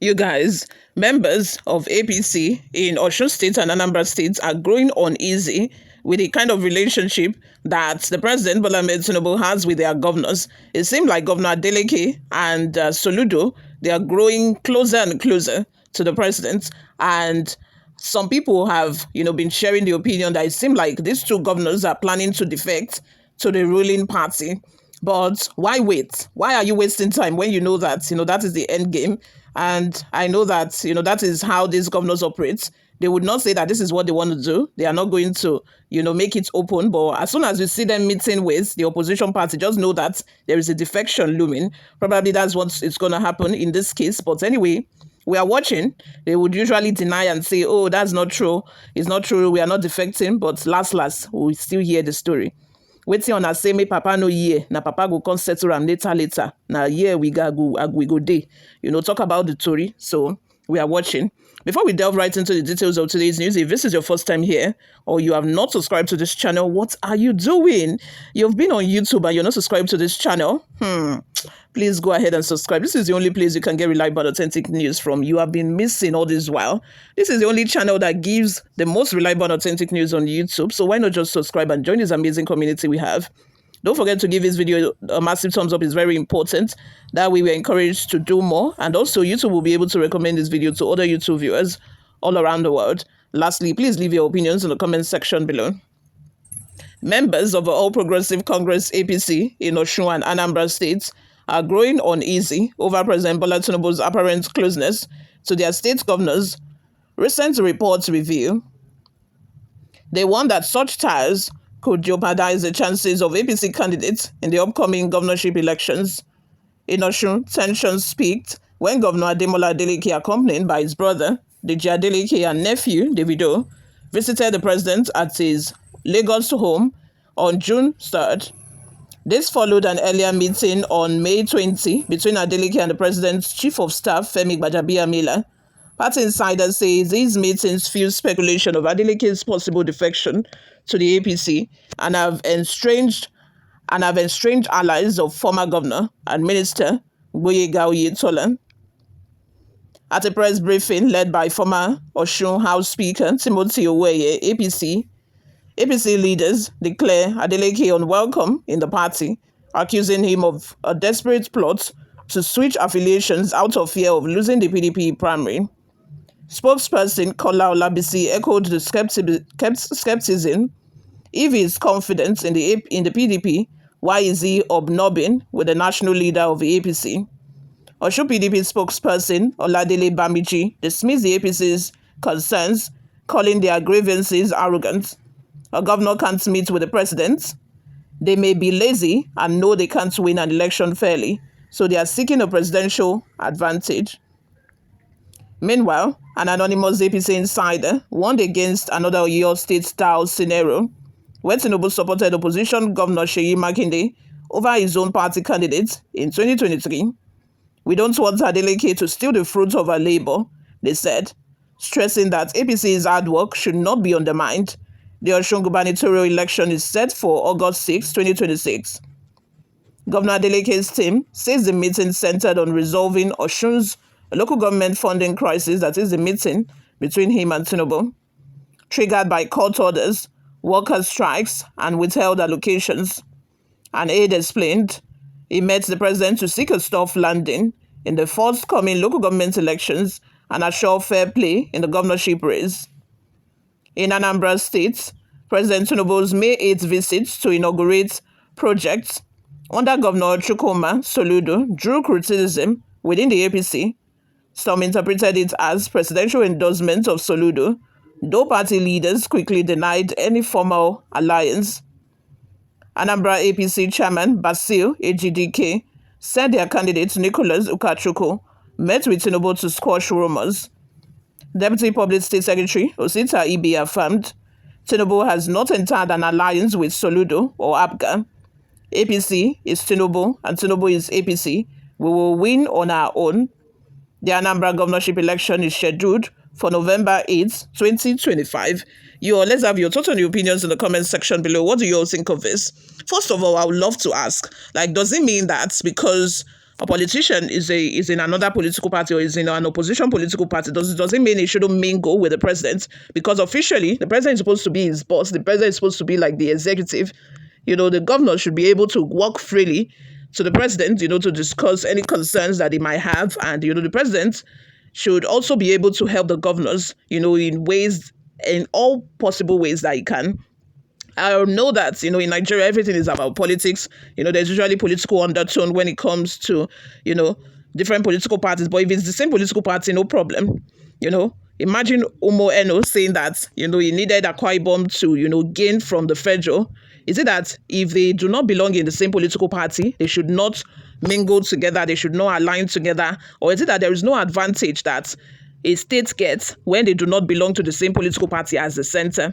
You guys, members of APC in Osun State and Anambra State are growing uneasy with the kind of relationship that the President Bola Ahmed Tinubu has with their governors. It seems like Governor Adeleke and Soludo, they are growing closer and closer to the president. And some people have, been sharing the opinion that it seems like these two governors are planning to defect to the ruling party. But why wait? Why are you wasting time when you know that, that is the end game? And I know that, that is how these governors operate. They would not say that this is what they want to do. They are not going to, make it open. But as soon as you see them meeting with the opposition party, just know that there is a defection looming. Probably that's what is going to happen in this case. But anyway, we are watching. They would usually deny and say, oh, that's not true. It's not true. We are not defecting. But last, we still hear the story. Waiting on us say me papa no year. Na papa go come settle am later. Na year we go day. Talk about the story. So we are watching. Before we delve right into the details of today's news, if this is your first time here or you have not subscribed to this channel, what are you doing? You've been on YouTube and you're not subscribed to this channel? Please go ahead and subscribe. This is the only place you can get reliable, authentic news from. You have been missing all this while. This is the only channel that gives the most reliable and authentic news on YouTube. So why not just subscribe and join this amazing community we have? Don't forget to give this video a massive thumbs up. It's very important. That way we're encouraged to do more. And also YouTube will be able to recommend this video to other YouTube viewers all around the world. Lastly, please leave your opinions in the comment section below. Members of the All Progressive Congress APC in Osun and Anambra states are growing uneasy over President Bola Tinubu's apparent closeness to their state governors. Recent reports reveal they warn that such ties could jeopardize the chances of APC candidates in the upcoming governorship elections. In Osun, tensions peaked when Governor Ademola Adeleke, accompanied by his brother, Deji Adeleke, and nephew, Davido, visited the president at his Lagos home on June 3rd. This followed an earlier meeting on May 20 between Adeleke and the president's chief of staff, Femi Gbajabiamila. Party insiders say these meetings fuel speculation of Adeleke's possible defection to the APC and have estranged allies of former governor and minister Gboyega Oyetola. At a press briefing led by former Osun House Speaker Timothy Oweye, APC leaders declare Adeleke unwelcome in the party, accusing him of a desperate plot to switch affiliations out of fear of losing the PDP primary. Spokesperson Kola Olabisi echoed the skepticism. If he is confident in the PDP, why is he hobnobbing with the national leader of the APC? Osun PDP spokesperson Oladele Bamiji dismissed the APC's concerns, calling their grievances arrogant. A governor can't meet with the president. They may be lazy and know they can't win an election fairly, so they are seeking a presidential advantage. Meanwhile, an anonymous APC insider warned against another Oyo State-style scenario where Tinubu supported opposition Governor Seyi Makinde over his own party candidate in 2023. We don't want Adeleke to steal the fruits of our labor, they said, stressing that APC's hard work should not be undermined. The Osun gubernatorial election is set for August 6, 2026. Governor Adeleke's team says the meeting centered on resolving Osun's local government funding crisis, that is the meeting between him and Tinubu, triggered by court orders, worker strikes, and withheld allocations. An aide explained he met the president to seek a soft landing in the forthcoming local government elections and assure fair play in the governorship race. In Anambra State, President Tinubu's May 8th visit to inaugurate projects under Governor Chukwuma Soludo drew criticism within the APC. Some interpreted it as presidential endorsement of Soludo, though party leaders quickly denied any formal alliance. Anambra APC chairman Basil Ejidike said their candidate Nicholas Ukachukwu met with Tinubu to squash rumors. Deputy Public State Secretary Osita Ibe affirmed Tinubu has not entered an alliance with Soludo or APGA. APC is Tinubu and Tinubu is APC. We will win on our own. The Anambra governorship election is scheduled for November 8th, 2025. Let's have your thoughts and your opinions in the comment section below. What do you all think of this? First of all, I would love to ask, does it mean that because a politician is in another political party or is in an opposition political party doesn't mean he shouldn't mingle with the president, because officially the president is supposed to be his boss. The president is supposed to be like the executive. The governor should be able to walk freely to the president, to discuss any concerns that he might have. And, the president should also be able to help the governors, in all possible ways that he can. I know that, in Nigeria, everything is about politics. There's usually political undertone when it comes to, different political parties. But if it's the same political party, no problem. Imagine Umo Eno saying that, he needed Akwa Ibom to, gain from the federal. Is it that if they do not belong in the same political party, they should not mingle together, they should not align together? Or is it that there is no advantage that a state gets when they do not belong to the same political party as the center?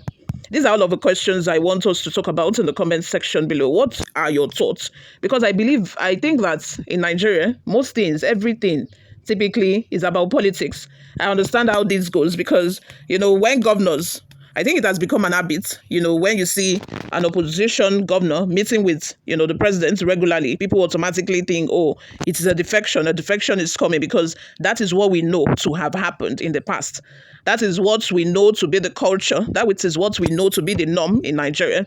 These are all of the questions I want us to talk about in the comment section below. What are your thoughts? Because I think that in Nigeria, most things, everything, typically is about politics. I understand how this goes because, when governors, I think it has become an habit, when you see an opposition governor meeting with, the president regularly, people automatically think, oh, it is a defection. A defection is coming, because that is what we know to have happened in the past. That is what we know to be the culture. That is what we know to be the norm in Nigeria.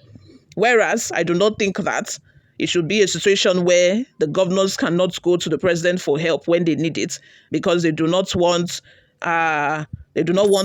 Whereas I do not think that it should be a situation where the governors cannot go to the president for help when they need it, because they do not want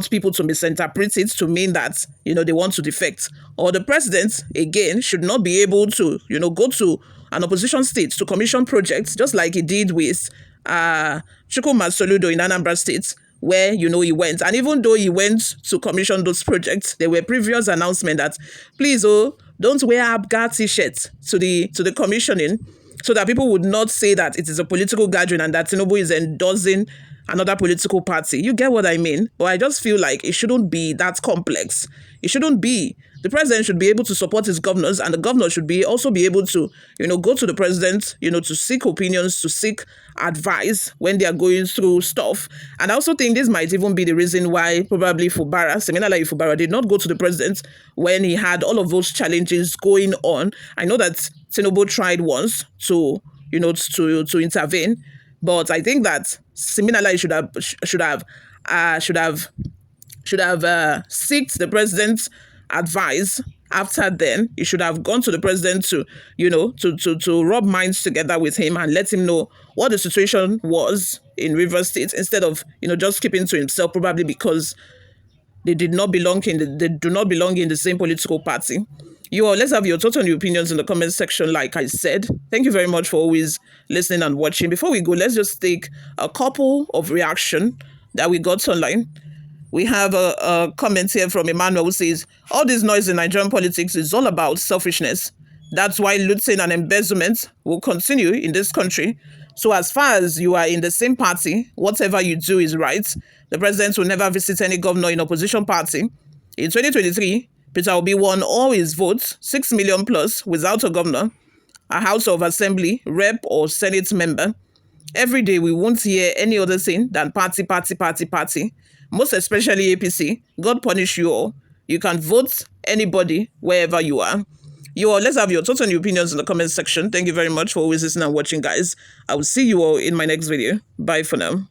people to misinterpret it to mean that, they want to defect. Or the president, again, should not be able to, go to an opposition state to commission projects, just like he did with Soludo in Anambra State, where, he went. And even though he went to commission those projects, there were previous announcements that, please, don't wear Abga t-shirts to the commissioning, so that people would not say that it is a political gathering and that Tinubu is endorsing another political party. You get what I mean? But I just feel like it shouldn't be that complex. It shouldn't be. The president should be able to support his governors, and the governor should also be able to, go to the president, to seek opinions, to seek advice when they are going through stuff. And I also think this might even be the reason why probably Seminala Fubara did not go to the president when he had all of those challenges going on. I know that Tinubu tried once to intervene, but I think that Seminala should have sought the president's advice. After then, he should have gone to the president to rub minds together with him and let him know what the situation was in Rivers State, instead of just keeping to himself, probably because they do not belong in the same political party. Let's have your thoughts and your opinions in the comment section. Like I said, thank you very much for always listening and watching. Before we go, let's just take a couple of reaction that we got online. We have a comment here from Emmanuel who says, all this noise in Nigerian politics is all about selfishness. That's why looting and embezzlement will continue in this country. So as far as you are in the same party, whatever you do is right. The president will never visit any governor in opposition party. In 2023, Peter Obi won all his votes, 6 million plus, without a governor, a House of Assembly, rep or Senate member. Every day we won't hear any other thing than party, most especially APC. God punish you all. You can vote anybody wherever you are. Let's have your thoughts and your opinions in the comment section. Thank you very much for always listening and watching, guys. I will see you all in my next video. Bye for now.